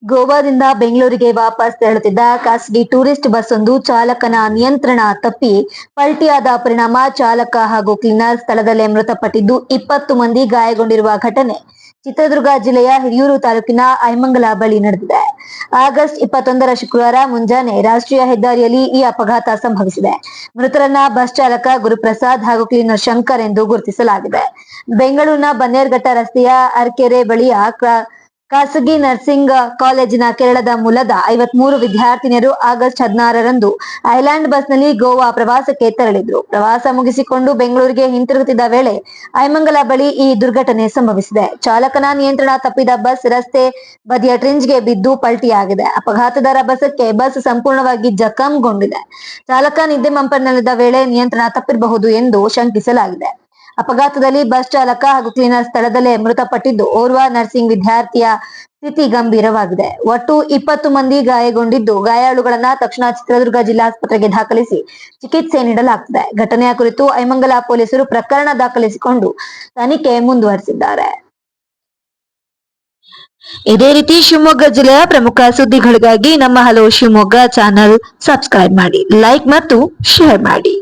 ಗೋವಾದಿಂದ ಬೆಂಗಳೂರಿಗೆ ವಾಪಸ್ ತೆರಳುತ್ತಿದ್ದ ಖಾಸಗಿ ಟೂರಿಸ್ಟ್ ಬಸ್ ಒಂದು ಚಾಲಕನ ನಿಯಂತ್ರಣ ತಪ್ಪಿ ಪಲ್ಟಿಯಾದ ಪರಿಣಾಮ ಚಾಲಕ ಹಾಗೂ ಕ್ಲೀನರ್ ಸ್ಥಳದಲ್ಲೇ ಮೃತಪಟ್ಟಿದ್ದು 20 ಮಂದಿ ಗಾಯಗೊಂಡಿರುವ ಘಟನೆ ಚಿತ್ರದುರ್ಗ ಜಿಲ್ಲೆಯ ಹಿರಿಯೂರು ತಾಲೂಕಿನ ಐಮಂಗಲ ಬಳಿ ನಡೆದಿದೆ. ಆಗಸ್ಟ್ 21ರ ಶುಕ್ರವಾರ ಮುಂಜಾನೆ ರಾಷ್ಟ್ರೀಯ ಹೆದ್ದಾರಿಯಲ್ಲಿ ಈ ಅಪಘಾತ ಸಂಭವಿಸಿದೆ. ಮೃತರನ್ನ ಬಸ್ ಚಾಲಕ ಗುರುಪ್ರಸಾದ್ ಹಾಗೂ ಕ್ಲೀನರ್ ಶಂಕರ್ ಎಂದು ಗುರುತಿಸಲಾಗಿದೆ. ಬೆಂಗಳೂರಿನ ಬನ್ನೇರ್ಘಟ್ಟ ರಸ್ತೆಯ ಅರ್ಕೆರೆ ಬಳಿಯ ಖಾಸಗಿ ನರ್ಸಿಂಗ್ ಕಾಲೇಜಿನ ಕೇರಳದ ಮೂಲದ 53 ವಿದ್ಯಾರ್ಥಿನಿಯರು ಆಗಸ್ಟ್ 16ರಂದು ಐಲ್ಯಾಂಡ್ ಬಸ್ನಲ್ಲಿ ಗೋವಾ ಪ್ರವಾಸಕ್ಕೆ ತೆರಳಿದ್ರು. ಪ್ರವಾಸ ಮುಗಿಸಿಕೊಂಡು ಬೆಂಗಳೂರಿಗೆ ಹಿಂತಿರುಗುತ್ತಿದ್ದ ವೇಳೆ ಐಮಂಗಲ ಬಳಿ ಈ ದುರ್ಘಟನೆ ಸಂಭವಿಸಿದೆ. ಚಾಲಕನ ನಿಯಂತ್ರಣ ತಪ್ಪಿದ ಬಸ್ ರಸ್ತೆ ಬದಿಯ ಟ್ರಿಂಜ್ಗೆ ಬಿದ್ದು ಪಲ್ಟಿಯಾಗಿದೆ. ಅಪಘಾತದ ರಭಸಕ್ಕೆ ಬಸ್ ಸಂಪೂರ್ಣವಾಗಿ ಜಖಂಗೊಂಡಿದೆ. ಚಾಲಕ ನಿದ್ದೆ ಮಂಪರಿನಲ್ಲಿದ್ದ ವೇಳೆ ನಿಯಂತ್ರಣ ತಪ್ಪಿರಬಹುದು ಎಂದು ಶಂಕಿಸಲಾಗಿದೆ. ಅಪಘಾತದಲ್ಲಿ ಬಸ್ ಚಾಲಕ ಹಾಗೂ ಕ್ಲೀನರ್ ಸ್ಥಳದಲ್ಲೇ ಮೃತಪಟ್ಟಿದ್ದು, ಓರ್ವ ನರ್ಸಿಂಗ್ ವಿದ್ಯಾರ್ಥಿಯ ಸ್ಥಿತಿ ಗಂಭೀರವಾಗಿದೆ. ಒಟ್ಟು 20 ಮಂದಿ ಗಾಯಗೊಂಡಿದ್ದು, ಗಾಯಾಳುಗಳನ್ನ ತಕ್ಷಣ ಚಿತ್ರದುರ್ಗ ಜಿಲ್ಲಾಸ್ಪತ್ರೆಗೆ ದಾಖಲಿಸಿ ಚಿಕಿತ್ಸೆ ನೀಡಲಾಗುತ್ತಿದೆ. ಘಟನೆಯ ಕುರಿತು ಐಮಂಗಲ ಪೊಲೀಸರು ಪ್ರಕರಣ ದಾಖಲಿಸಿಕೊಂಡು ತನಿಖೆ ಮುಂದುವರೆಸಿದ್ದಾರೆ. ಇದೇ ರೀತಿ ಶಿವಮೊಗ್ಗ ಜಿಲ್ಲೆಯ ಪ್ರಮುಖ ಸುದ್ದಿಗಳಿಗಾಗಿ ನಮ್ಮ ಹಲೋ ಶಿವಮೊಗ್ಗ ಚಾನೆಲ್ ಸಬ್ಸ್ಕ್ರೈಬ್ ಮಾಡಿ, ಲೈಕ್ ಮತ್ತು ಶೇರ್ ಮಾಡಿ.